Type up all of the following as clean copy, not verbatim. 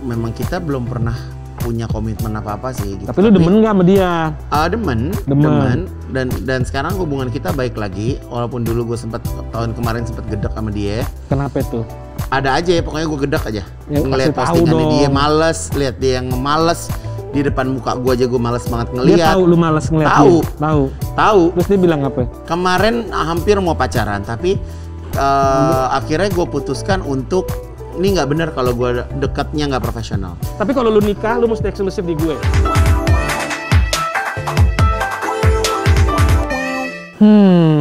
memang kita belum pernah punya komitmen apa-apa sih gitu. Tapi lu demen nggak sama dia? Demen. Dan sekarang hubungan kita baik lagi, walaupun dulu gue tahun kemarin sempet gedek sama dia. Kenapa itu? Ada aja ya, pokoknya gue gedek aja. Ya, ngeliat postingannya dia males, lihat dia yang males di depan muka gue aja, gue males banget ngeliat. Dia tahu lu males ngeliat. Tahu. Terus dia bilang apa? Kemarin hampir mau pacaran, tapi akhirnya gue putuskan untuk ini nggak benar kalau gue dekatnya nggak profesional. Tapi kalau lu nikah, lu mesti eksklusif di gue.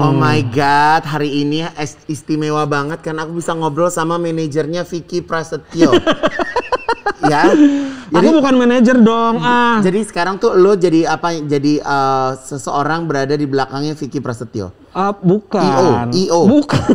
Oh my god, hari ini istimewa banget karena aku bisa ngobrol sama manajernya Vicky Prasetyo. Ya. Jadi, aku bukan manajer dong. Jadi sekarang tuh lo jadi apa? Jadi seseorang berada di belakangnya Vicky Prasetyo. Bukan. IO. Bukan.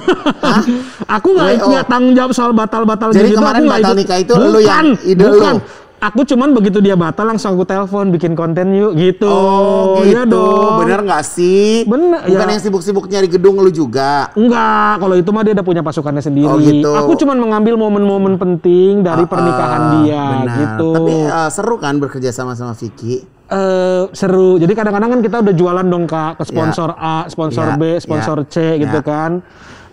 Aku nggak tanggung jawab soal batal-batal. Jadi kemarin batal nikah itu lo yang ide lo. Aku cuman begitu dia batal langsung aku telepon bikin konten yuk gitu. Oh gitu. Iya dong. Bener nggak sih? Bener. Bukan yang sibuk-sibuk nyari gedung lu juga? Enggak. Kalau itu mah dia udah punya pasukannya sendiri. Oh gitu. Aku cuman mengambil momen-momen penting dari pernikahan dia. Benar. Gitu. Tapi seru kan bekerja sama Vicky? Seru. Jadi kadang-kadang kan kita udah jualan dong Kak ke sponsor A, sponsor B, sponsor C gitu kan.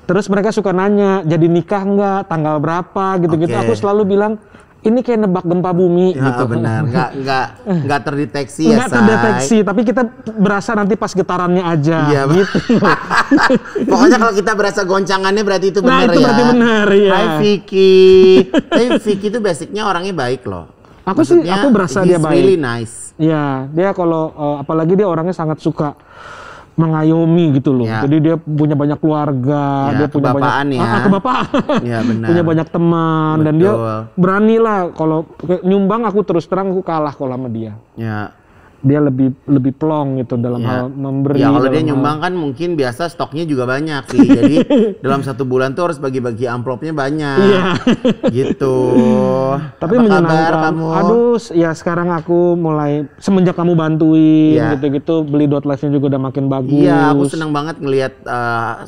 Terus mereka suka nanya, jadi nikah nggak? Tanggal berapa? Gitu-gitu. Aku selalu bilang, ini kayak nebak gempa bumi gitu. Benar, nggak terdeteksi ya, nggak terdeteksi, tapi kita berasa nanti pas getarannya aja. Iya, gitu. Pokoknya kalau kita berasa goncangannya berarti itu benar ya. Nah, itu berarti benar ya. Hai Vicky. Tapi Vicky itu basicnya orangnya baik loh. Aku berasa dia baik. Really nice. Iya, dia kalau apalagi dia orangnya sangat suka mengayomi gitu loh. Jadi dia punya banyak keluarga, dia punya banyak kebapaan. Ya, benar. Punya banyak teman. Betul. Dan dia berani lah kalau nyumbang, aku terus terang aku kalah kalau sama dia. Ya. Dia lebih plong gitu dalam hal memberi. Ya kalau dia nyumbang kan mungkin biasa stoknya juga banyak sih. Jadi dalam 1 bulan tuh harus bagi-bagi amplopnya banyak. Iya. Gitu. Tapi menyenangkan. Kamu? Aduh, ya sekarang aku mulai semenjak kamu bantuin gitu-gitu, beli.live-nya juga udah makin bagus. Iya, aku senang banget ngelihat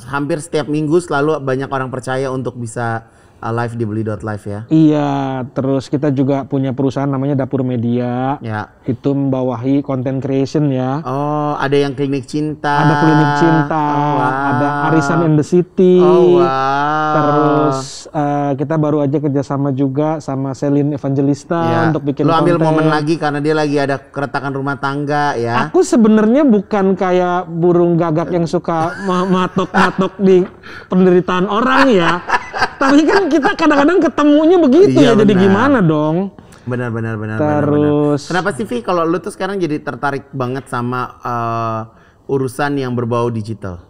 hampir setiap minggu selalu banyak orang percaya untuk bisa live di beli.live ya. Iya, terus kita juga punya perusahaan namanya Dapur Media. Ya. Itu membawahi content creation ya. Oh, ada yang klinik cinta. Ada klinik cinta. Oh, wow. Ada Arisan in the City. Oh, wow. Terus kita baru aja kerjasama juga sama Celine Evangelista untuk bikin konten. Lo ambil momen lagi karena dia lagi ada keretakan rumah tangga ya. Aku sebenarnya bukan kayak burung gagak yang suka matok-matok di penderitaan orang ya. Tapi kan kita kadang-kadang ketemunya begitu ya, jadi gimana dong? Benar. Terus kenapa sih Vi kalau lu tuh sekarang jadi tertarik banget sama urusan yang berbau digital?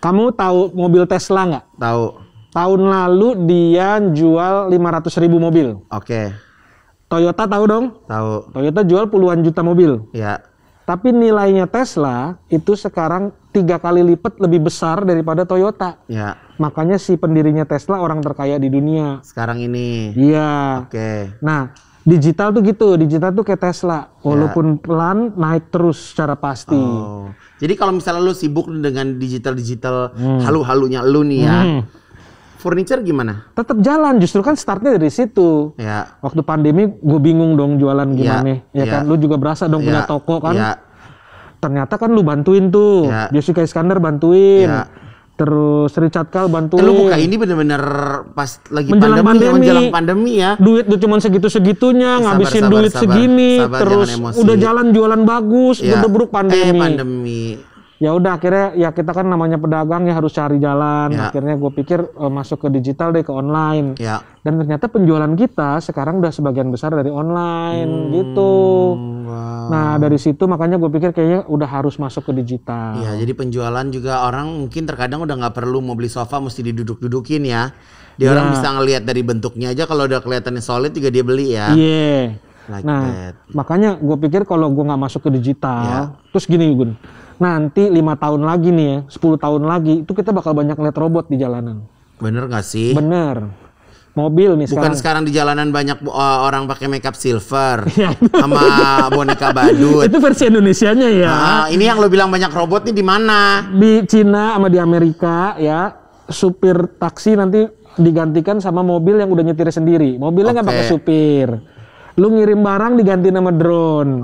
Kamu tahu mobil Tesla nggak? Tahu. Tahun lalu dia jual 500.000 mobil. Oke. Toyota tahu dong? Tahu. Toyota jual puluhan juta mobil. Ya. Tapi nilainya Tesla itu sekarang 3 kali lipat lebih besar daripada Toyota. Ya. Makanya si pendirinya Tesla orang terkaya di dunia. Sekarang ini. Iya. Oke. Nah, digital tuh gitu. Digital tuh kayak Tesla. Walaupun pelan, naik terus secara pasti. Oh. Jadi kalau misalnya lu sibuk dengan digital halu-halunya lu nih ya. Furniture gimana? Tetap jalan, justru kan startnya dari situ. Ya. Waktu pandemi gue bingung dong jualan gimana. Ya kan, lu juga berasa dong punya toko kan. Ya. Ternyata kan lu bantuin tuh. Jessica Iskandar bantuin. Ya. Terus Richard Kall bantuin. Lu buka ini bener-bener pas lagi menjelang pandemi ya. Duit lu cuma segitu-segitunya, ngabisin duit segini. Terus udah jalan jualan bagus, gedebruk pandemi. Ya udah akhirnya ya kita kan namanya pedagang ya harus cari jalan. Akhirnya gue pikir masuk ke digital deh, ke online. Dan ternyata penjualan kita sekarang udah sebagian besar dari online gitu. Wow. Nah dari situ makanya gue pikir kayaknya udah harus masuk ke digital. Iya, jadi penjualan juga orang mungkin terkadang udah nggak perlu mau beli sofa mesti diduduk-dudukin ya. Dia orang bisa ngelihat dari bentuknya aja, kalau udah kelihatannya solid juga dia beli ya. Iya. Nah makanya gue pikir kalau gue nggak masuk ke digital, terus gini Gun. Nanti 5 tahun lagi nih ya, 10 tahun lagi, itu kita bakal banyak lihat robot di jalanan. Bener gak sih? Bener. Mobil nih Bukan sekarang di jalanan banyak orang pakai makeup silver sama boneka badut. Itu versi Indonesianya ya. Ini yang lo bilang banyak robot nih di mana? Di Cina sama di Amerika ya. supir taksi nanti digantikan sama mobil yang udah nyetir sendiri. Mobilnya nggak pakai supir. Lu ngirim barang diganti nama drone.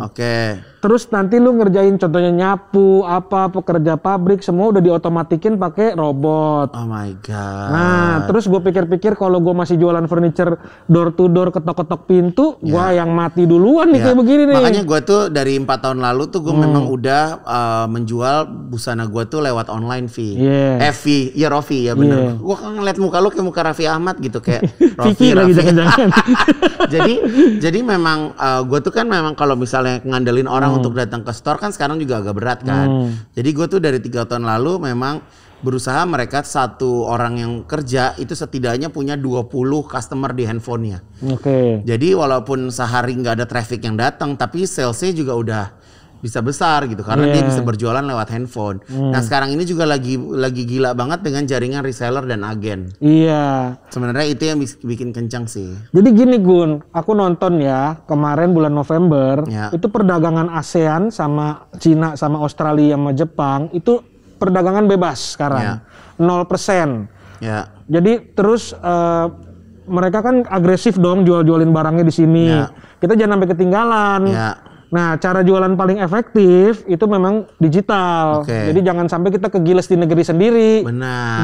Terus nanti lu ngerjain contohnya nyapu, apa pekerja pabrik semua udah diotomatikin pakai robot. Oh my god. Nah, terus gue pikir-pikir kalau gue masih jualan furniture door to door, ketok-ketok pintu, gue yang mati duluan nih kayak begini nih. Makanya gue tuh dari 4 tahun lalu tuh gue memang udah menjual busana gue tuh lewat online Rofi ya bener. Gue kan ngeliat muka lu kayak muka Raffi Ahmad gitu kayak Rofi lagi jangan-jangan. jadi memang gue tuh kan memang kalau misalnya ngandelin orang untuk datang ke store kan sekarang juga agak berat kan. Jadi gue tuh dari 3 tahun lalu memang berusaha mereka satu orang yang kerja itu setidaknya punya 20 customer di handphonenya. Jadi walaupun sehari nggak ada traffic yang datang tapi salesnya juga udah bisa besar gitu karena dia bisa berjualan lewat handphone. Nah sekarang ini juga lagi gila banget dengan jaringan reseller dan agen. Sebenarnya itu yang bikin kencang sih. Jadi gini Gun, aku nonton ya kemarin bulan November itu perdagangan ASEAN sama Cina sama Australia sama Jepang itu perdagangan bebas sekarang 0%. Jadi terus mereka kan agresif dong jualin barangnya di sini. Kita jangan sampai ketinggalan. Nah, cara jualan paling efektif itu memang digital. Jadi jangan sampai kita kegiles di negeri sendiri.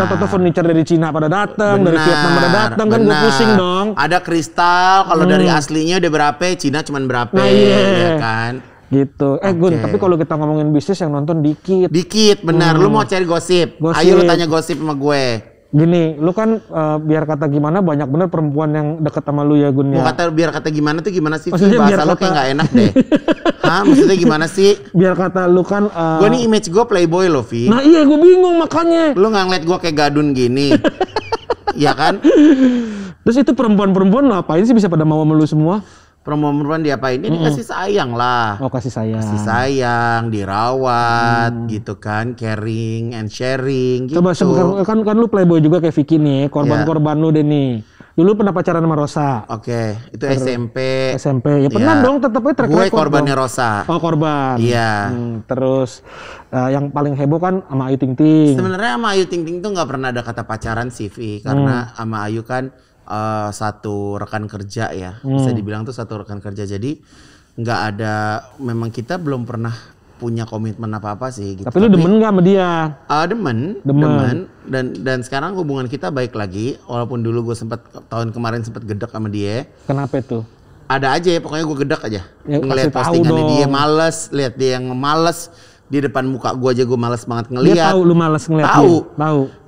Toto furniture dari Cina pada datang, dari Vietnam pada datang, kan gue pusing dong. Ada kristal, kalau dari aslinya udah berapa, Cina cuman berapa, ya kan? Gitu. Gun, tapi kalau kita ngomongin bisnis yang nonton dikit. Benar. Lu mau cari gosip? Ayo lu tanya gosip sama gue. Gini, lu kan biar kata gimana banyak bener perempuan yang deket sama lu ya Gun ya. Biar kata gimana tuh gimana sih? Bahasa lu kayak gak enak deh. Maksudnya gimana sih? Biar kata lu kan gue nih image gue playboy loh, Vi. Nah iya gue bingung makanya. Lu gak ngeliat gue kayak gadun gini. Ya kan? Terus itu perempuan-perempuan ngapain sih bisa pada mau sama lu semua? Perempuan diapain? Ini kasih sayang lah. Kasih sayang. Kasih sayang, dirawat gitu kan, caring and sharing gitu. Coba kan lu playboy juga kayak Vicky nih, korban-korban lu deh nih. Dulu pernah pacaran sama Rosa. Itu SMP. Ya pernah dong, tetapnya track record. Gue korbannya Rosa. Korban. Iya. Terus yang paling heboh kan sama Ayu Ting Ting. Sebenarnya sama Ayu Ting Ting tuh nggak pernah ada kata pacaran sih, Vi. Karena sama Ayu kan satu rekan kerja ya, bisa dibilang tuh satu rekan kerja. Jadi nggak ada, memang kita belum pernah punya komitmen apa sih gitu. Tapi lu demen nggak sama dia? Demen. Dan sekarang hubungan kita baik lagi, walaupun dulu gue tahun kemarin sempat gedek sama dia. Kenapa tuh? Ada aja ya, pokoknya gue gedek aja. Ngeliat postingannya dia males, lihat dia yang males di depan muka gue aja gue males banget ngeliat. Dia tahu lu males ngeliat.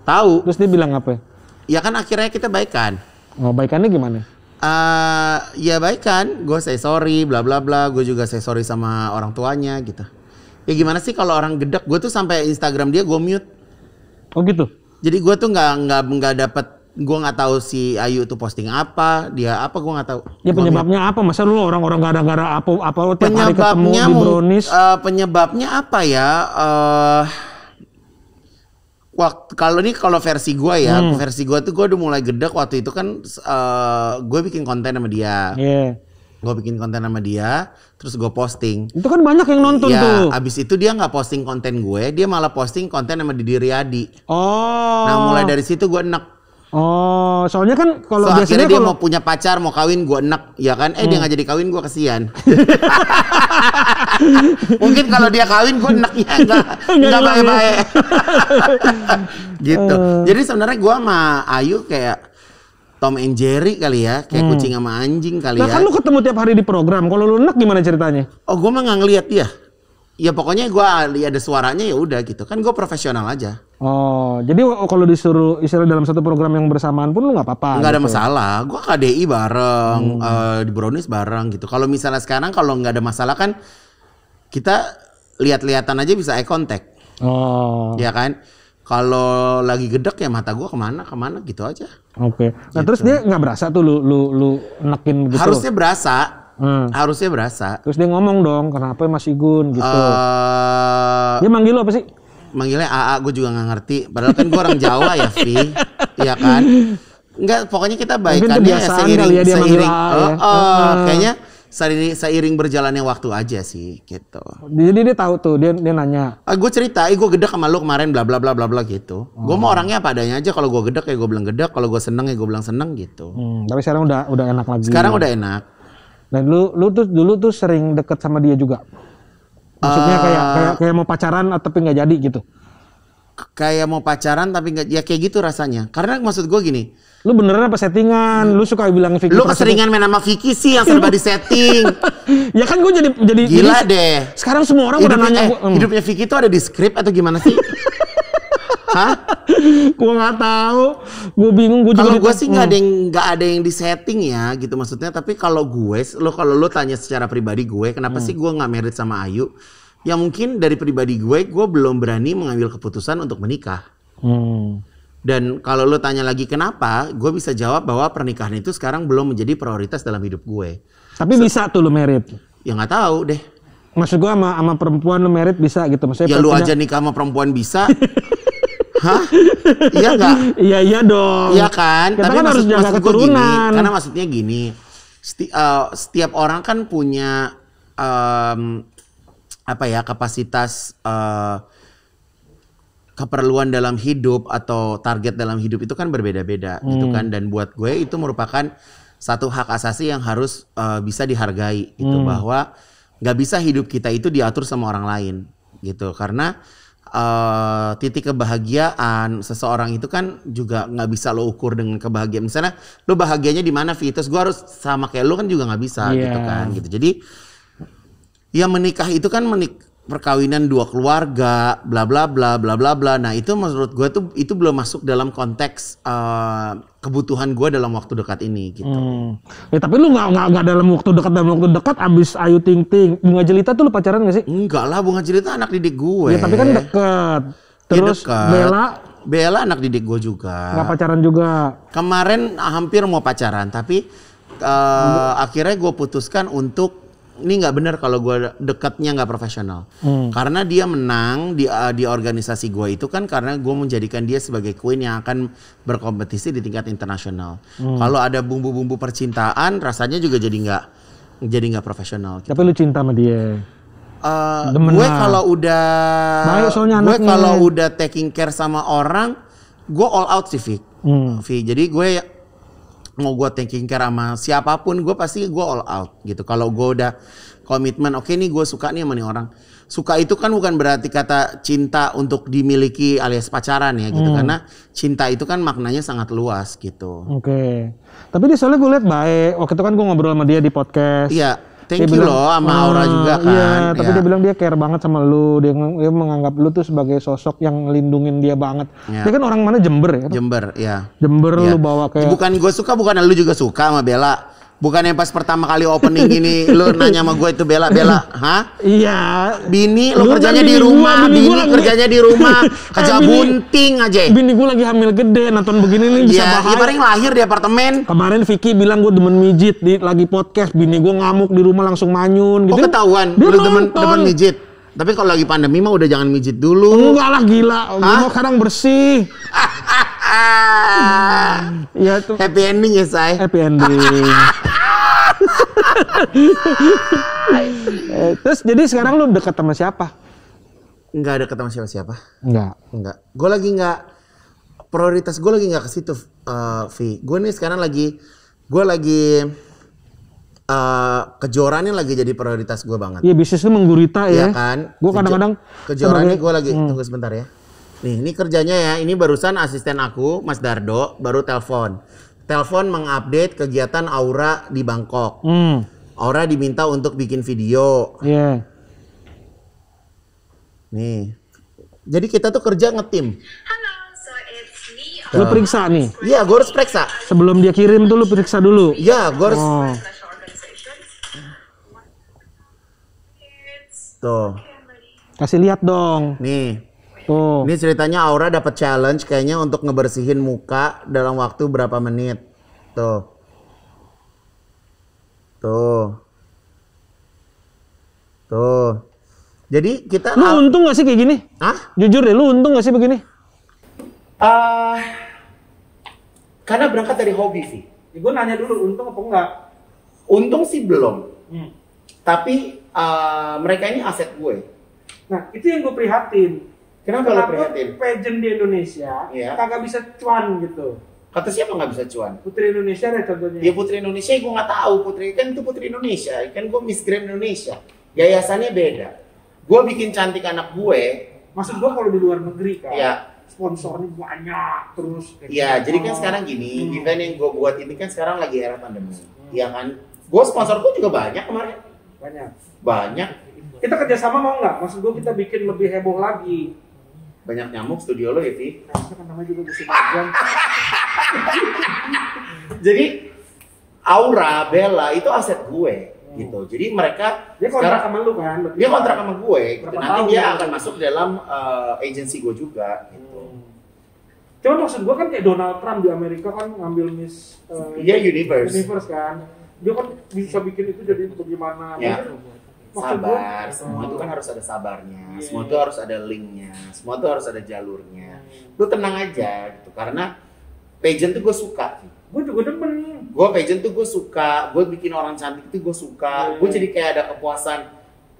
Tahu. Terus dia bilang apa? Ya kan akhirnya kita baikan. Baikannya gimana? Ya baikan, gue say sorry, bla bla bla. Gue juga say sorry sama orang tuanya gitu. Ya gimana sih kalau orang gedek? Gue tuh sampai Instagram dia gue mute. Oh gitu. Jadi gue tuh nggak dapet, gue nggak tahu si Ayu tuh posting apa, dia apa gue nggak tahu. Ya penyebabnya apa? Masa lu orang-orang gara-gara apa tiap hari ketemu di brownies? Penyebabnya apa ya? Kalau versi gue ya, versi gue tuh gue udah mulai gedek waktu itu kan gue bikin konten sama dia. Gue bikin konten sama dia, terus gue posting. Itu kan banyak yang nonton tuh. Abis itu dia nggak posting konten gue, dia malah posting konten sama Didi Riyadi. Nah mulai dari situ gue enek. Soalnya kan kalau biasanya dia mau punya pacar, mau kawin, gue enek, ya kan? Dia nggak jadi kawin, gue kesian. Mungkin kalau dia kawin, gue enek ya nggak baik-baik. Gitu. Jadi sebenarnya gue sama Ayu kayak Tom and Jerry kali ya, kayak kucing sama anjing kali ya. Nah kan lu ketemu tiap hari di program, kalau lu enek gimana ceritanya? Gue mah nggak ngeliat dia. Ya pokoknya gue ada suaranya ya udah gitu. Kan gue profesional aja. Jadi kalau disuruh istilah dalam satu program yang bersamaan pun lu nggak apa-apa? Nggak ada masalah. Gue KDI bareng, di Brownies bareng gitu. Kalau misalnya sekarang kalau nggak ada masalah kan kita lihat-lihatan aja bisa eye contact. Ya kan? Kalau lagi gedek ya mata gue kemana gitu aja. Nah gitu. Terus dia nggak berasa tuh lu enekin gitu? Harusnya berasa. Harusnya berasa. Terus dia ngomong dong, kenapa masih Gun gitu. Dia manggil lu apa sih? Manggilnya AA, gue juga nggak ngerti. Padahal kan gue orang Jawa ya, Vi. Iya kan? Enggak, pokoknya kita baikannya ya seiring. Kayaknya seiring berjalannya waktu aja sih gitu. Jadi dia tahu tuh, dia nanya. Gue cerita, gue gedek sama lu kemarin bla bla bla bla bla gitu. Gue mau orangnya apa adanya aja. Kalau gue gedek ya gue bilang gedek, kalau gue seneng ya gue bilang seneng gitu. Tapi sekarang udah enak lagi. Sekarang udah enak. Dan lu tuh dulu tuh sering deket sama dia juga. Maksudnya kayak mau pacaran tapi nggak jadi gitu. Kayak mau pacaran tapi nggak, ya kayak gitu rasanya. Karena maksud gue gini. Lu beneran apa settingan? Lu suka bilang Vicky. Lu keseringan main sama Vicky sih yang serba di setting. Ya kan gue jadi gila deh. Sekarang semua orang udah nanya hidupnya Vicky tuh ada di skrip atau gimana sih? Hah? Gue nggak tahu. Gue bingung. Kalau gue sih nggak ada yang di setting ya gitu maksudnya. Tapi kalau lu tanya secara pribadi gue, kenapa sih gue nggak married sama Ayu? Ya mungkin dari pribadi gue belum berani mengambil keputusan untuk menikah. Dan kalau lu tanya lagi kenapa, gue bisa jawab bahwa pernikahan itu sekarang belum menjadi prioritas dalam hidup gue. Tapi bisa tuh lu merit? Ya nggak tahu deh. Maksud gue sama perempuan lu merit bisa gitu? Maksudnya ya lu aja nikah sama perempuan bisa. Hah? Iya nggak? Iya dong. Iya kan? Kita kan harus jaga keturunan. Karena maksudnya gini, setiap orang kan punya kapasitas keperluan dalam hidup atau target dalam hidup itu kan berbeda-beda gitu kan. Dan buat gue itu merupakan satu hak asasi yang harus bisa dihargai gitu, bahwa nggak bisa hidup kita itu diatur sama orang lain gitu. Karena titik kebahagiaan seseorang itu kan juga nggak bisa lo ukur dengan kebahagiaan. Misalnya lo bahagianya di mana, Vitus, gue harus sama kayak lo kan juga nggak bisa gitu kan gitu. Jadi ya menikah itu kan perkawinan dua keluarga, bla bla bla bla bla bla. Nah itu menurut gue tuh itu belum masuk dalam konteks kebutuhan gue dalam waktu dekat ini gitu. Ya tapi lu nggak dalam waktu dekat abis Ayu Ting Ting. Bunga Jelita tuh lu pacaran gak sih? Enggak lah, Bunga Jelita anak didik gue. Ya tapi kan deket. Terus ya deket. Bella anak didik gue juga. Nggak pacaran juga. Kemarin hampir mau pacaran tapi akhirnya gue putuskan untuk ini nggak benar kalau gue dekatnya nggak profesional. Karena dia menang di organisasi gue itu kan karena gue menjadikan dia sebagai queen yang akan berkompetisi di tingkat internasional. Kalau ada bumbu-bumbu percintaan rasanya juga jadi nggak profesional. Gitu. Tapi lu cinta sama dia? Gue kalau udah baik soalnya gue kalau udah taking care sama orang, gue all out sih, Vi. Jadi gue mau gue taking care sama siapapun, gue pasti gue all out gitu. Kalau gue udah komitmen, oke nih gue suka nih sama nih orang. Suka itu kan bukan berarti kata cinta untuk dimiliki alias pacaran ya gitu. Karena cinta itu kan maknanya sangat luas gitu. Oke. Tapi dia soalnya gue liat baik. Waktu itu kan gue ngobrol sama dia di podcast. Iya. Thank you loh sama Aura juga kan. Iya, tapi dia bilang dia care banget sama lu. Dia menganggap lu tuh sebagai sosok yang ngelindungin dia banget. Ya. Dia kan orang mana, Jember ya? Jember, ya. Jember ya. Lu bawa kayak... Bukan gue suka, bukan lu juga suka sama Bella. Bukan yang pas pertama kali opening ini lu nanya sama gue itu Bella, hah? Iya. Bini lu kerjanya di rumah, bini kerjanya di rumah, kerja bunting aja. Bini gue lagi hamil gede, nonton begini nih bisa bahaya. Iya, paling lahir di apartemen. Kemarin Vicky bilang gue demen mijit lagi podcast, bini gue ngamuk di rumah langsung manyun gitu. Oh ketahuan, lu demen mijit. Tapi kalau lagi pandemi mah udah jangan mijit dulu. Enggak lah gila, gue mau sekarang bersih. Ya tuh. Happy ending ya, Say. Happy ending. Terus jadi sekarang lu dekat sama siapa? Enggak dekat sama siapa-siapa. Enggak. Gue lagi enggak, prioritas gue lagi enggak ke situ, Vi. Gue nih sekarang lagi kejuaraan ini lagi jadi prioritas gue banget. Iya, bisnis lu menggurita ya. Iya kan. Gue kadang-kadang kejuaraan ini gue lagi tunggu sebentar ya. Nih, ini kerjanya ya. Ini barusan asisten aku, Mas Dardo, baru telepon mengupdate kegiatan Aura di Bangkok. Aura diminta untuk bikin video. Iya. Nih. Jadi kita tuh kerja ngetim. Halo, so it's me. Lu periksa nih? Iya, gue harus periksa. Sebelum dia kirim tuh lu periksa dulu? Iya, gue harus. Tuh. Kasih lihat dong. Nih. Tuh. Ini ceritanya Aura dapat challenge kayaknya untuk ngebersihin muka dalam waktu berapa menit. Tuh. Jadi kita... Lu untung gak sih kayak gini? Hah? Jujur deh, lu untung gak sih begini? Karena berangkat dari hobi sih. Ya, gue nanya dulu, untung apa enggak? Untung sih belum. Tapi mereka ini aset gue. Nah, itu yang gue prihatin. Kenapa lo prihatin? Pageant di Indonesia kagak bisa cuan gitu. Kata siapa nggak bisa cuan? Putri Indonesia deh contohnya. Ya Putri Indonesia gue nggak tahu. Putri kan itu Putri Indonesia. Kan gue Miss Grand Indonesia. Yayasannya beda. Gue bikin cantik anak gue. Maksud gue kalau di luar negeri kan. Ya. Sponsornya banyak terus. Iya, jadi kan sekarang gini, event yang gue buat ini kan sekarang lagi era pandemi. Iya kan? Gue sponsor gue juga banyak kemarin. Banyak. Kita kerjasama mau nggak? Maksud gue kita bikin lebih heboh lagi. Banyak nyamuk studio lo ya, Vi? Nah, itu kan namanya juga musim hujan. Jadi Aura, Bella itu aset gue gitu. Jadi mereka dia kontrak sama lu kan? Dia kontrak sama gue. Gitu. Nanti dia akan masuk dalam agency gue juga gitu. Cuma maksud gue kan kayak Donald Trump di Amerika kan ngambil Miss Universe kan. Dia kan bisa bikin itu jadi bagaimana. Ya. Sabar, semua itu kan harus ada sabarnya, semua itu harus ada linknya, semua itu harus ada jalurnya. Lu tenang aja gitu, karena pageant tuh gue suka. Gue juga demen. Gue pageant tuh gue suka, gue bikin orang cantik itu gue suka. Gue jadi kayak ada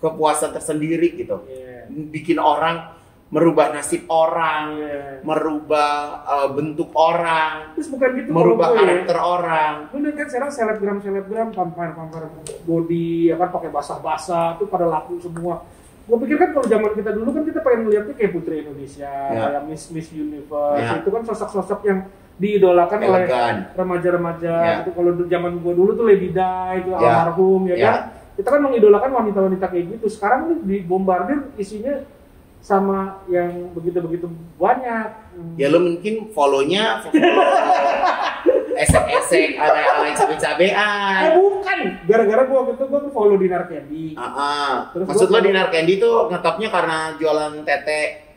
kepuasan tersendiri gitu. Bikin orang merubah nasib orang, merubah bentuk orang, terus bukan gitu, merubah karakter orang. Lu lihat kan sekarang selebgram pamer body, ya kan pakai basah-basah, tuh pada laku semua. Gue pikir kan kalau zaman kita dulu kan kita pengen melihatnya kayak Putri Indonesia, kayak Miss Universe, itu kan sosok-sosok yang diidolakan oleh remaja-remaja. Itu kalau zaman gue dulu tuh Lady Di itu almarhum, ya kan. Kita kan mengidolakan wanita-wanita kayak gitu. Sekarang nih dibombardir isinya sama yang begitu-begitu banyak. Ya lo mungkin follow-nya esek-esek ala-ala cabe-cabean. Bukan. Gara-gara gua waktu itu gua follow Dinar Candy. Maksud lo Dinar Candy tuh ngetopnya karena jualan tete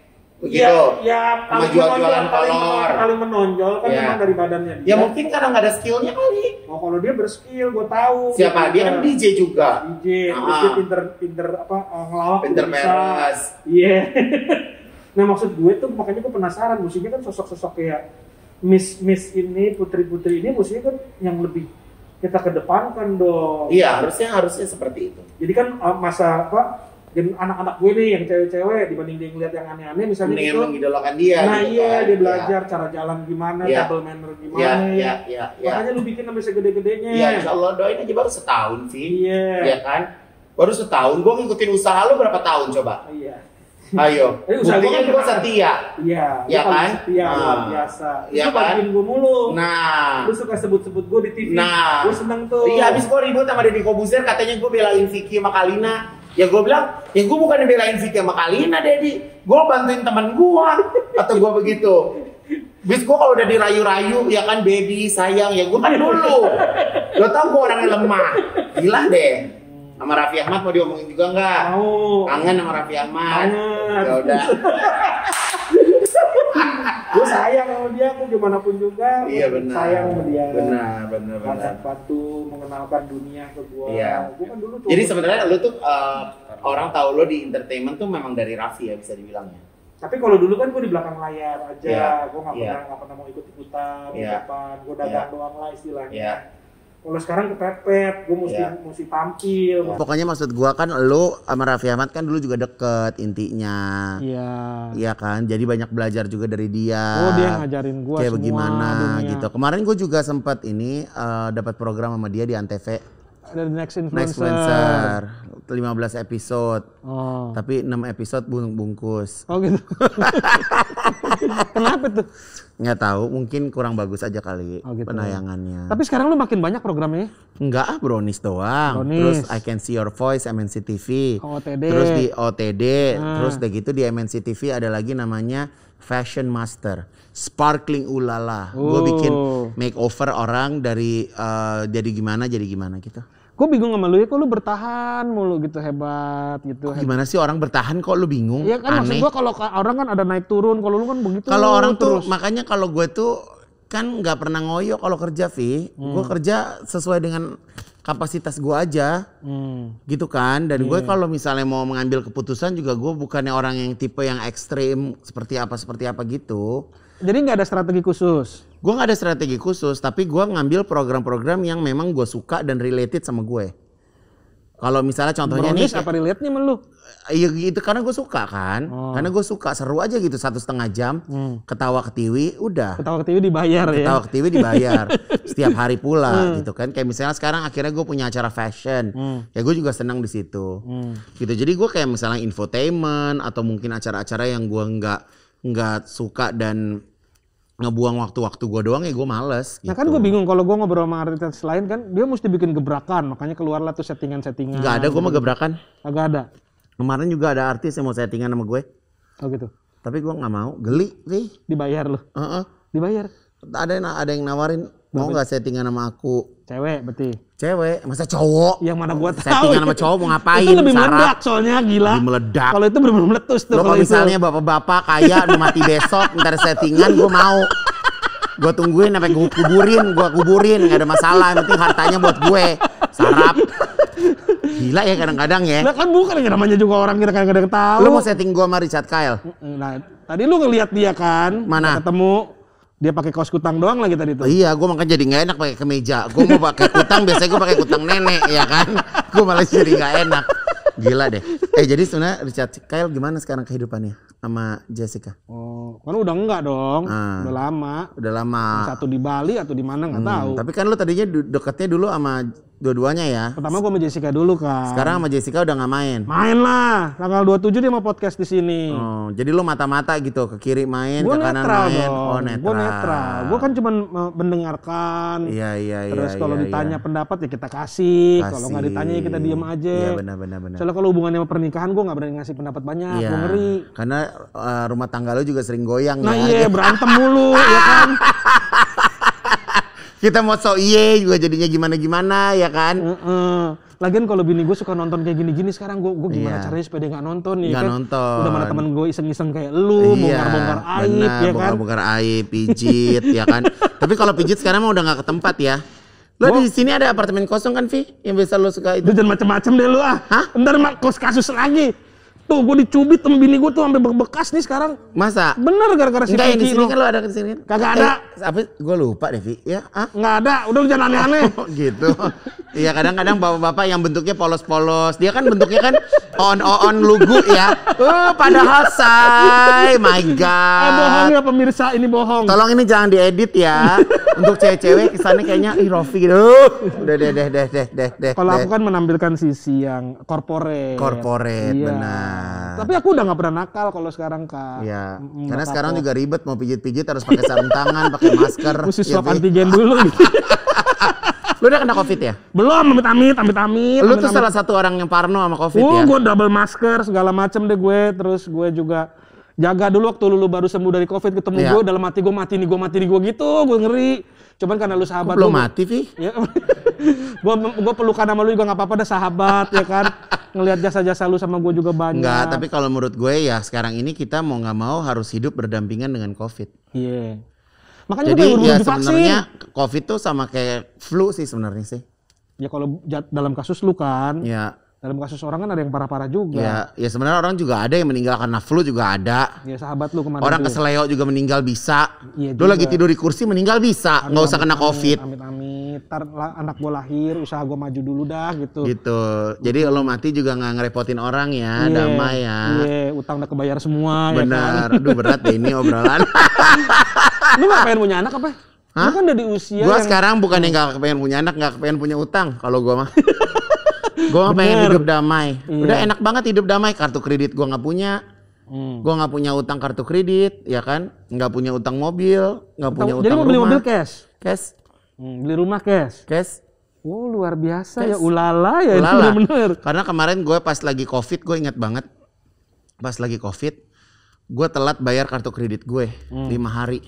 begitu? Ya, sama jualan kolor. Paling menonjol kan memang dari badannya dia. Ya mungkin karena nggak ada skillnya kali. Oh, kalau dia berskill, gua tahu. Siapa? Dia kan DJ juga. DJ, terus dia pinter ngelawak. Pinter peres. Iya. Nah maksud gue tuh makanya gue penasaran, musiknya kan sosok-sosok kayak Miss ini, putri-putri ini musiknya kan yang lebih kita kedepankan dong. Iya, harusnya seperti itu. Jadi kan masa anak-anak gue nih yang cewek-cewek dibanding dia ngeliat yang aneh-aneh misalnya mendingan gitu. Mengidolakan dia. Nah gitu iya, kan? Dia belajar cara jalan gimana, double manner gimana. Iya. Makanya lu bikin sampai segede-gedenya. Iya, insyaallah doain aja baru setahun sih. Iya kan? Baru setahun, gue ngikutin usaha lu berapa tahun coba? Iya. Ayo, buktinya gue setia. Iya kan? Setia, luar biasa. Iya kan? Bantuin gue mulu. Lu suka sebut-sebut gue di TV. Gue seneng tuh. Iya, abis gue ribut sama Deddy Kobuzer, katanya gue belain Vicky sama Kalina. Ya gue bilang, ya gue bukan belain Vicky sama Kalina, Deddy. Gue bantuin teman gue. Atau gue begitu. Bis gue kalau udah dirayu-rayu, ya kan baby, sayang. Ya gue kan dulu. Lo tau gue orangnya lemah. Gila deh. Sama Raffi Ahmad mau diomongin juga nggak? Mau. Kangen sama Raffi Ahmad. Ya udah. Gue sayang sama dia, aku gimana pun juga. Iya benar. Sayang sama dia. Benar. Bantu mengenalkan dunia ke gue. Iya. Gue kan dulu tuh. Jadi sebenarnya lu tuh orang tahu lo di entertainment tuh memang dari Raffi ya bisa dibilangnya. Tapi kalau dulu kan gue di belakang layar aja, gue nggak pernah mau ikut-ikutan, gue dagang doang lah istilahnya. Kalau sekarang kepepet, gue mesti tampil. Pokoknya maksud gue kan lo sama Raffi Ahmad kan dulu juga deket intinya. Iya kan, jadi banyak belajar juga dari dia. Oh dia ngajarin gue kayak semua bagaimana dunia. Gitu. Kemarin gue juga sempat dapat program sama dia di Antv. Dari Next Influencer. 15 episode. Tapi 6 episode bungkus. Oh gitu. Kenapa tuh? Nggak tahu, mungkin kurang bagus aja kali penayangannya. Tapi sekarang lu makin banyak programnya? Enggak, Brownies doang. Terus I Can See Your Voice, MNC TV. OTD. Terus di OTD, terus udah gitu di MNC TV ada lagi namanya Fashion Master, Sparkling Ulala. Gue bikin makeover orang dari jadi gimana gitu. Gue bingung sama lu ya, kok lu bertahan mulu gitu, hebat gitu. Gimana sih orang bertahan kok lu bingung? Iya kan, maksud gue kalau orang kan ada naik turun, kalau lu kan begitu. Kalau orang terus. Tuh makanya kalau gue tuh kan nggak pernah ngoyo kalau kerja, Vi. Gue kerja sesuai dengan kapasitas gue aja, gitu kan. Dan gue kalau misalnya mau mengambil keputusan juga gue bukannya orang yang tipe yang ekstrim seperti apa gitu. Jadi nggak ada strategi khusus? Gue nggak ada strategi khusus, tapi gue ngambil program-program yang memang gue suka dan related sama gue. Kalau misalnya contohnya nih, apa relate-nya sama lu? Iya gitu, karena gue suka kan. Karena gue suka, seru aja gitu 1,5 jam. Ketawa ketiwi udah. Ketawa ketiwi dibayar ya. Ketawa ketiwi dibayar. Setiap hari pula gitu kan. Kayak misalnya sekarang akhirnya gue punya acara fashion. Ya gue juga senang di situ. Gitu. Jadi gue kayak misalnya infotainment atau mungkin acara-acara yang gue nggak suka dan ngebuang waktu-waktu gue doang, ya gue males. Nah gitu. Kan gue bingung kalau gue ngobrol sama artis lain kan dia mesti bikin gebrakan, makanya keluarlah tuh settingan-settingan. Gak ada, gue mah gebrakan. Agak ada. Kemarin juga ada artis yang mau settingan sama gue. Oh gitu. Tapi gue nggak mau, geli sih. Dibayar loh. Dibayar. Ada yang nawarin, mau nggak settingan sama aku? Cewek berarti. Cewek, masa cowok? Yang mana gue tahu. Settingan sama cowok mau ngapain? Itu lebih meledak soalnya, gila. Lebih meledak. Kalau itu bener-bener meletus tuh. Kalau misalnya bapak-bapak kaya mau mati besok, ntar settingan, gue mau. Gue tungguin sampai gue kuburin, nggak ada masalah. Yang penting hartanya buat gue, sarap. Gila ya kadang-kadang ya. Nah kan bukan yang namanya juga orang kita kadang-kadang tahu. Lu mau setting gue sama Richard Kyle? Nah tadi lu ngeliat dia kan. Mana? Ketemu. Dia pakai kaos kutang doang lagi tadi tuh. Iya, gue makanya jadi nggak enak pakai kemeja. Gue mau pakai kutang, biasanya gue pakai kutang nenek, ya kan? Gue malah jadi nggak enak. Gila deh. Jadi sebenarnya Richard Kyle gimana sekarang kehidupannya sama Jessica? Oh, kan udah enggak dong. Udah lama. Udah lama. Satu di Bali atau di mana nggak tahu. Tapi kan lu tadinya deketnya dulu sama dua-duanya ya. Pertama gue sama Jessica dulu kan. Sekarang sama Jessica udah nggak main. Main lah. Tanggal 27 dia mau podcast di sini. Oh, jadi lu mata-mata gitu, ke kiri main, gua ke kanan main. Dong. Oh, netral. Gue netral. Gue kan cuma mendengarkan. Iya. Terus kalau ditanya pendapat ya kita kasih. Kalau nggak ditanya ya kita diem aja. Iya benar. Soalnya kalau hubungannya sama pernikahan gue nggak berani ngasih pendapat banyak. Iya. Gue ngeri. Karena rumah tangga lu juga sering goyang. Nah ya. Iya berantem mulu ya kan. Kita mau juga jadinya gimana-gimana ya kan. Lagian kalau bini gue suka nonton kayak gini-gini sekarang gue gimana caranya supaya dia nggak nonton ya kan. Nonton. Udah mana temen gue iseng-iseng kayak lu bongkar-bongkar aib ya kan. Bongkar aib, pijit ya kan. Tapi kalau pijit sekarang mah udah nggak ke tempat ya. Lo di sini ada apartemen kosong kan, Vi? Yang biasa lo suka itu. Jangan macam-macam deh lu ah. Hah? Ntar kasus lagi. Tuh gue dicubit sama bini gue tuh sampai bekas nih sekarang. Masa? Bener gara-gara si Enggak, yang di Vicky sini kan lo ada di sini. Kagak ada. Apa? Gue lupa deh, Vi. Ya, Nggak ada. Udah lu jangan aneh-aneh. Gitu. Iya, kadang-kadang bapak-bapak yang bentuknya polos-polos. Dia kan bentuknya kan on lugu ya. Padahal my God. Bohong ya pemirsa, ini bohong. Tolong ini jangan diedit ya. Untuk cewek-cewek kesannya kayaknya Rofi gitu. Udah deh. Kalau aku kan menampilkan sisi yang corporate. Iya. Benar. Tapi aku udah nggak pernah nakal kalau sekarang Kak. Iya. Karena sekarang juga ribet mau pijit-pijit harus pakai sarung tangan, pakai masker. Mesti swab antigen dulu. Lu udah kena COVID ya? Belum, amit-amit. Lu tuh salah satu orang yang parno sama COVID ya? Gue double masker segala macem deh gue. Terus gue juga jaga dulu waktu lu baru sembuh dari COVID ketemu gue dalam hati gue mati nih gitu. Gue ngeri. Cuman karena lu sahabat belum mati, Vi? Ya. gue pelukan sama lu juga nggak apa-apa, dah sahabat ya kan. Ngelihat jasa-jasa lu sama gue juga banyak. Enggak, tapi kalau menurut gue ya sekarang ini kita mau nggak mau harus hidup berdampingan dengan COVID. Iya. Makanya jadi ya sebenarnya COVID tuh sama kayak flu sih sebenarnya sih. Ya kalau dalam kasus lu kan. Ya. Dalam kasus orang kan ada yang parah-parah juga. Ya sebenarnya orang juga ada yang meninggal karena flu juga ada. Ya sahabat lu kemarin. Orang keseleo juga meninggal bisa. Ya, lu lagi tidur di kursi meninggal bisa, nggak usah kena COVID. Amit. Ntar anak gue lahir, usaha gue maju dulu dah gitu. Gitu. Jadi lo mati juga nggak ngerepotin orang ya, damai ya. Iya, utang udah kebayar semua. Benar. Ya kan? Aduh berat deh ini obrolan. Lu nggak pengen punya anak apa? Hah? Lu kan udah di usia. Gua sekarang bukan yang nggak pengen punya anak, nggak pengen punya utang. Kalau gua mah. Gue pengen hidup damai. Udah enak banget hidup damai. Kartu kredit gue nggak punya. Gue nggak punya utang kartu kredit, ya kan? Nggak punya utang mobil, nggak punya utang rumah. Jadi mau beli mobil cash? Cash. Beli rumah cash? Cash. Oh luar biasa ya. Ulala ya. Ulala. Bener-bener. Karena kemarin gue pas lagi COVID, gue ingat banget. Pas lagi COVID, gue telat bayar kartu kredit gue 5 hari.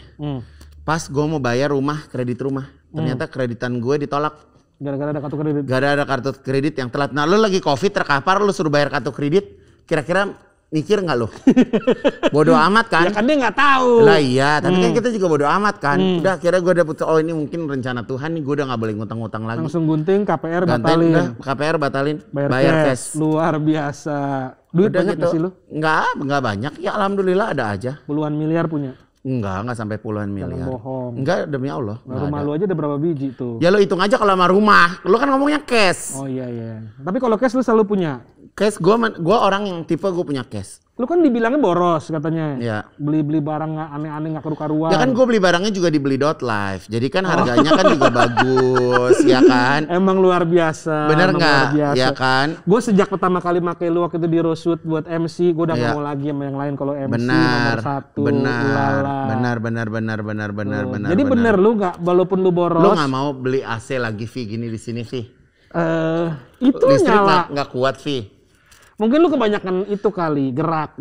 Pas gue mau bayar kredit rumah. Ternyata kreditan gue ditolak. Gara-gara ada kartu kredit. Gara-gara ada kartu kredit yang telat. Nah lu lagi COVID terkapar, lu suruh bayar kartu kredit, kira-kira mikir nggak lu? Bodoh amat kan? Ya kan dia nggak tahu. Lah iya, tapi kan kita juga bodoh amat kan. Udah akhirnya gue dapet, ini mungkin rencana Tuhan nih, gue udah nggak boleh ngutang-ngutang lagi. Langsung gunting, KPR batalin. Udah, KPR batalin, bayar cash. Luar biasa. Duit udah banyak gitu. Gak sih lu? Nggak banyak. Ya alhamdulillah ada aja. Puluhan miliar punya? Enggak sampai puluhan miliar. Bohong. Enggak, demi Allah. Nah, rumah lu aja ada berapa biji tuh? Ya lo hitung aja kalau sama rumah. Lo kan ngomongnya cash. Oh iya. Tapi kalau cash lu selalu punya? Cash gua orang yang tipe gue punya cash. Lu kan dibilangnya boros katanya. Iya. Beli barang nggak aneh-aneh nggak karu-karuan. Ya kan gue beli barangnya juga di Beli.live. Jadi kan harganya kan juga bagus, ya kan? Emang luar biasa. Bener nggak? Ya kan? Gue sejak pertama kali pakai lu waktu itu di Rosewood buat MC, gue udah nggak mau lagi sama yang lain kalau MC nomor 1. Benar. Jadi bener lu nggak, walaupun lu boros. Lu nggak mau beli AC lagi Vi gini di sini Vi? Itu listrik nyala. Nggak kuat Vi. Mungkin lu kebanyakan itu kali, gerak.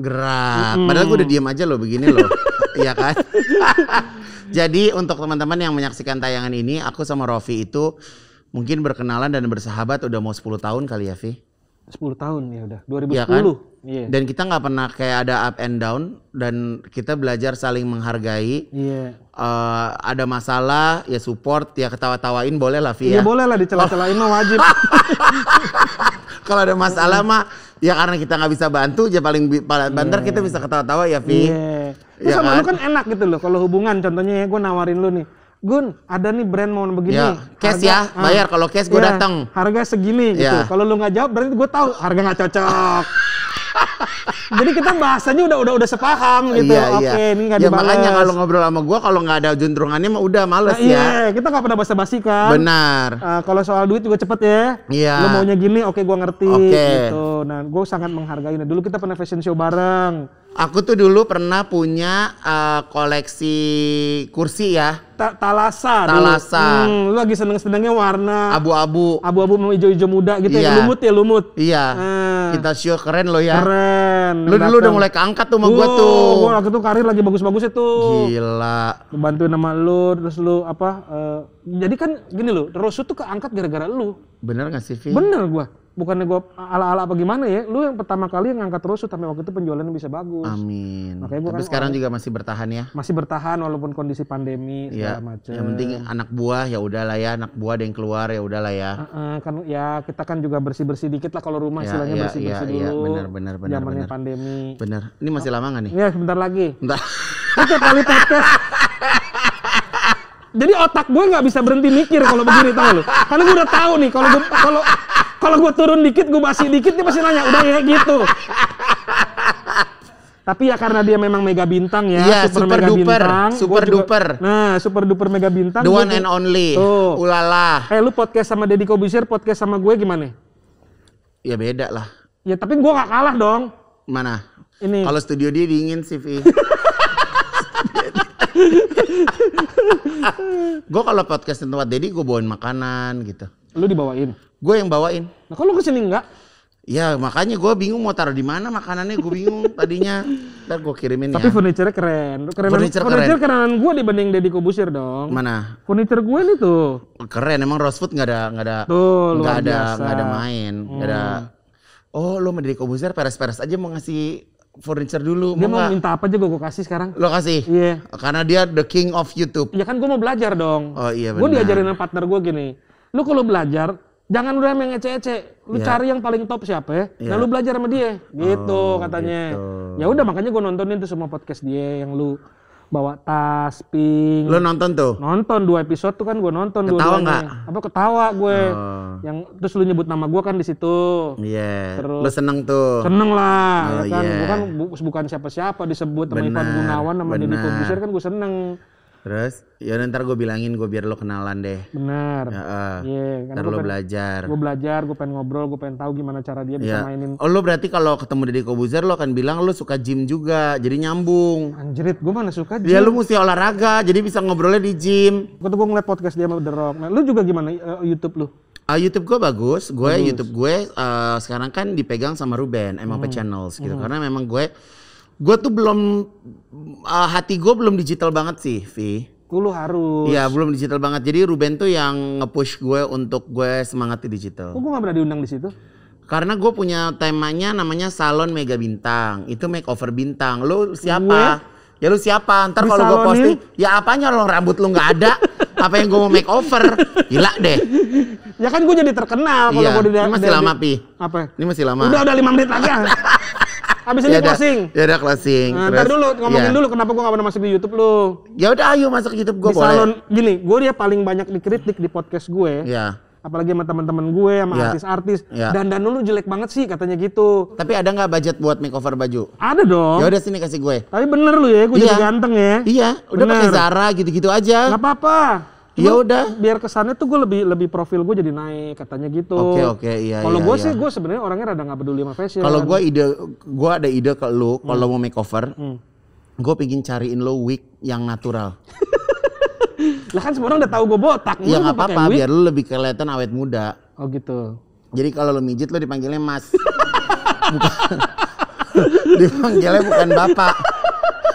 Padahal gue udah diem aja loh begini loh. Iya kan? Jadi untuk teman-teman yang menyaksikan tayangan ini, aku sama Rofi itu mungkin berkenalan dan bersahabat udah mau 10 tahun kali ya Vi? 10 tahun ya udah, 2010. Ya kan? Yeah. Dan kita nggak pernah kayak ada up and down dan kita belajar saling menghargai. Iya. Ada masalah ya support ya ketawa-tawain boleh lah Vi ya. Iya ya. boleh lah dicela-celain mah wajib. Kalau ada masalah mah ya karena kita nggak bisa bantu ya paling banter kita bisa ketawa-tawa ya Vi. Iya. Terus sama lu kan enak gitu loh kalau hubungan, contohnya ya gue nawarin lu nih, Gun, ada nih brand mau begini. Ya, cash ya, bayar kalau cash gue datang. Harga segini gitu. Kalau lu nggak jawab berarti gue tahu harga nggak cocok. Jadi kita bahasanya udah sepaham gitu. Oke, ini nggak dibalas. Makanya kalau ngobrol sama gue kalau nggak ada juntrungannya mah udah males ya. Iya, kita nggak pernah basa-basi kan. Benar. Kalau soal duit juga cepet ya. Iya. Lu maunya gini, oke gue ngerti. Oke. Gitu. Nah, gue sangat menghargai. Nah, dulu kita pernah fashion show bareng. Aku tuh dulu pernah punya koleksi kursi ya. Talasa. Lu lagi seneng-senengnya warna abu-abu sama hijau-hijau muda gitu ya. Lumut. Iya. Kita show keren lo ya. Keren. Lu dulu udah mulai keangkat tuh sama gua tuh. Gua waktu itu karir lagi bagus-bagusnya tuh. Gila. Bantuin nama lu, terus lu jadi kan gini lo, Rosu tuh keangkat gara-gara lu. Bener gak sih Vi? Bener gua. Bukannya gue ala-ala apa gimana ya, lu yang pertama kali yang ngangkat Rosu sampai waktu itu penjualannya bisa bagus. Amin. Makanya tapi sekarang juga masih bertahan ya? Masih bertahan walaupun kondisi pandemi segala macam. Yang penting anak buah ya udahlah ya, anak buah ada yang keluar ya udahlah ya. Kan ya kita kan juga bersih-bersih dikit lah kalau rumah istilahnya bersih-bersih dulu. Bener. Zamannya pandemi. Bener. Ini masih lama nggak nih? Iya sebentar lagi. Bentar. Kita kali podcast. Jadi otak gue nggak bisa berhenti mikir kalau begini, tau lu? Karena gue udah tahu nih kalau gue turun dikit, gue basi dikit, dia pasti nanya udah ya gitu. Tapi ya karena dia memang mega bintang ya, super duper. Nah, super duper mega bintang. The one and only. Tuh. Ulala. Lu podcast sama Deddy Kobusier, podcast sama gue gimana? Ya beda lah. Ya tapi gue gak kalah dong. Mana? Ini. Kalau studio dia dingin sih, Vi. Gue kalau podcast tempat Deddy gue bawain makanan gitu. Lu dibawain? Gue yang bawain. Nah kalau kesini enggak? Ya makanya gue bingung mau taruh di mana makanannya, gue bingung tadinya. Ntar gue kirimin. Tapi furniture keren. Furniture kerenan gue dibanding Deddy Kobusier dong. Mana? Furniture gue nih tuh. Keren, emang Rosewood nggak ada main, nggak ada. Oh lo sama Deddy Kobusier peres-peres aja mau ngasih furniture dulu. Dia mau minta apa aja gue kasih sekarang. Lo kasih? Iya. Karena dia the king of YouTube. Ya kan gue mau belajar dong. Oh iya benar. Gue diajarin sama partner gue gini. Lu kalau belajar jangan udah yang ece-ece. Lu cari yang paling top siapa ya. Nah lu belajar sama dia. Gitu katanya. Gitu. Ya udah makanya gue nontonin tuh semua podcast dia yang lu bawa tas pink. Lo nonton tuh? Nonton 2 episode tuh kan gue nonton. Ketawa nggak? Apa ketawa gue. Yang terus lu nyebut nama gue kan di situ. Iya. Terus lo seneng tuh? Seneng lah. Kan gue kan bukan siapa-siapa disebut sama Ivan Gunawan sama Deddy Kobusier kan gue seneng. Terus ya ntar gue bilangin gue biar lo kenalan deh. Benar. Iya. Ntar lo belajar. Gue belajar, gue pengen ngobrol, gue pengen tahu gimana cara dia bisa mainin. Oh lo berarti kalau ketemu Deddy Kobusier lo akan bilang lo suka gym juga, jadi nyambung. Anjrit, gue mana suka gym. Ya lo mesti olahraga, jadi bisa ngobrolnya di gym. Gue ngeliat podcast dia sama The Rock. Nah, lu juga gimana YouTube lu? YouTube gue bagus. YouTube gue sekarang kan dipegang sama Ruben, MLP Channels gitu. Karena memang gue tuh belum hati gue belum digital banget sih, Vi. Lu harus. Iya, belum digital banget. Jadi Ruben tuh yang nge-push gue untuk gue semangat di digital. Kok gue gak pernah diundang di situ? Karena gue punya temanya namanya Salon Mega Bintang. Itu makeover bintang. Lu siapa? Ya lu siapa? Ntar kalau gue posting, ya apanya lo rambut lu nggak ada? Apa yang gue mau makeover? Gila deh. Ya kan gue jadi terkenal kalau gue ini masih lama, Pi. Apa? Ini masih lama. Udah 5 menit lagi. Abis ini closing. Ya udah closing. Nah, ntar dulu ngomongin dulu kenapa gue gak pernah masuk di YouTube lu. Ya udah ayo masuk YouTube gue boleh. Salon gini, gue dia paling banyak dikritik di podcast gue. Iya. Apalagi sama teman-teman gue, sama artis-artis. Dan lu jelek banget sih katanya gitu. Tapi ada nggak budget buat makeover baju? Ada dong. Ya udah sini kasih gue. Tapi bener lu ya, gue jadi ganteng ya. Iya, udah pakai Zara gitu-gitu aja. Gak apa-apa. Ya udah. Biar kesannya tuh gue lebih profil gue jadi naik katanya gitu. Oke, iya. Kalau gue sih gue sebenarnya orangnya rada nggak peduli sama fashion. Kalau gue ada ide ke lu, kalau mau makeover, gue pingin cariin lo wig yang natural. Lah kan semua orang udah tahu gue botak. Ya nggak apa-apa, biar lu lebih kelihatan awet muda. Oh gitu. Jadi kalau lu mijit lu dipanggilnya Mas. Dipanggilnya bukan Bapak.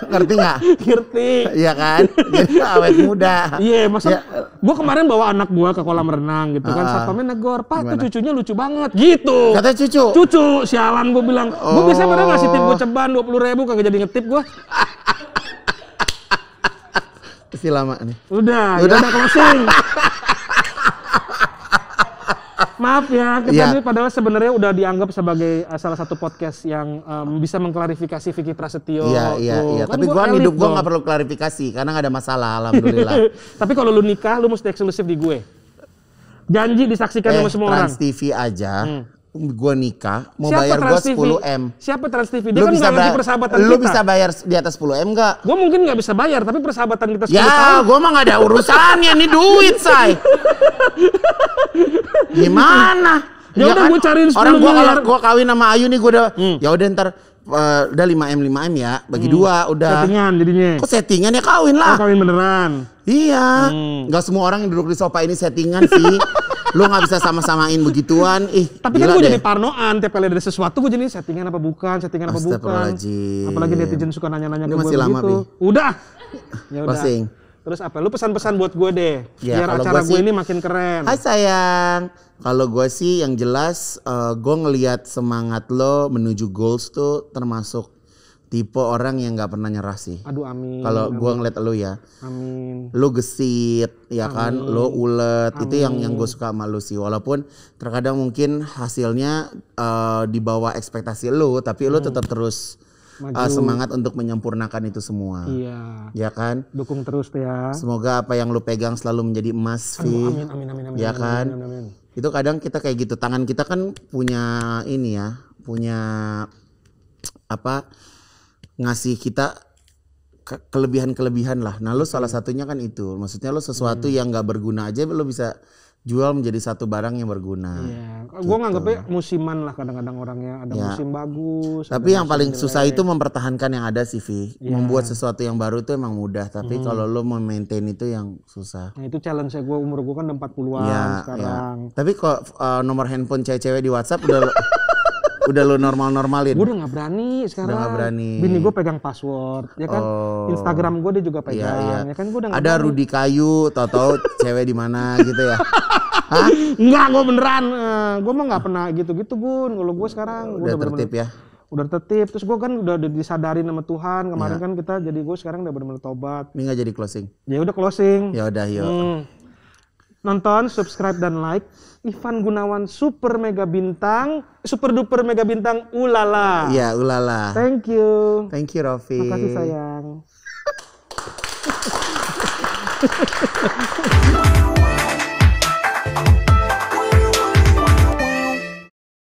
Ngerti nggak? Ngerti. Iya kan? Jadi awet muda. Iya, masa gue kemarin bawa anak gue ke kolam renang gitu kan. Satpamnya negor, Pak tuh cucunya lucu banget gitu. Kata cucu? Cucu, sialan gue bilang. Gue bisa padahal ngasih tip gue ceban 20.000 kagak jadi ngetip gue. Masih lama nih. Udah closing. Maaf ya, kita ini padahal sebenarnya udah dianggap sebagai salah satu podcast yang bisa mengklarifikasi Vicky Prasetyo. Iya. Kan tapi hidup gue nggak perlu klarifikasi karena nggak ada masalah, alhamdulillah. Tapi kalau lu nikah, lu mesti eksklusif di gue. Janji disaksikan sama semua orang. Trans TV aja. Gue nikah mau bayar gue 10M. Siapa Trans TV? Dia kan nggak ngerti persahabatan kita. Lu bisa bayar di atas 10M nggak? Gue mungkin nggak bisa bayar, tapi persahabatan kita 10 tahun. Ya, gue mah nggak ada urusannya nih duit, say. Gimana? Ya udah gue cariin 10 orang miliar. Gue kawin sama Ayu nih gue udah. Ya udah ntar udah 5M ya, bagi 2 udah. Settingan jadinya. Kok settingan ya kawin lah. Kawin beneran. Iya. Nggak semua orang yang duduk di sofa ini settingan sih. Lu gak bisa sama-samain begituan. Tapi kan gue jadi parnoan tiap kali ada sesuatu gue jadi settingan apa bukan. Apalagi netizen suka nanya-nanya ke gue begitu. Udah. Ya udah. Terus apa? Lu pesan-pesan buat gue deh. Biar acara gue ini makin keren. Hai sayang. Kalau gue sih yang jelas gue ngelihat semangat lo menuju goals tuh termasuk tipe orang yang nggak pernah nyerah sih. Aduh amin. Kalau gue ngeliat lo ya. Amin. Lo gesit ya kan, lo ulet. Amin. Itu yang gue suka sama lo sih. Walaupun terkadang mungkin hasilnya di bawah ekspektasi lo, tapi lo tetap terus semangat untuk menyempurnakan itu semua. Iya. Ya kan? Dukung terus tuh ya. Semoga apa yang lo pegang selalu menjadi emas, Vi. Amin. Ya kan? Amin. Itu kadang kita kayak gitu. Tangan kita kan punya ini ya, punya apa? Ngasih kita kelebihan-kelebihan lah. Nah, lo salah satunya kan itu. Maksudnya lo sesuatu yang nggak berguna aja lo bisa jual menjadi satu barang yang berguna. Iya. Gitu. Gue nganggepnya musiman lah kadang-kadang orangnya. Ada musim bagus. Tapi yang paling susah itu mempertahankan yang ada sih, Vi. Membuat sesuatu yang baru itu emang mudah. Tapi kalau lo memaintain itu yang susah. Nah itu challenge gue. Umur gue kan udah 40-an sekarang. Tapi kok nomor handphone cewek-cewek di WhatsApp udah lo normal-normalin? Gue udah gak berani sekarang. Udah gak berani. Bini gue pegang password, ya kan? Instagram gue dia juga pegang, ya kan? Gue udah gak ada berani. Rudi Kayu, tau cewek di mana gitu ya? Hah? Enggak, gue beneran. Gue mah gak pernah gitu-gitu, Gun. Kalau gue sekarang udah tertib ya? Udah tertib. Terus gue kan udah disadarin sama Tuhan. Kemarin kan kita jadi gue sekarang udah bener-bener tobat. Ini gak jadi closing? Ya udah closing. Ya udah yuk. Nonton, subscribe dan like. Ivan Gunawan super duper mega bintang ulala. Iya, ulala. Thank you. Thank you, Rofi. Makasih sayang.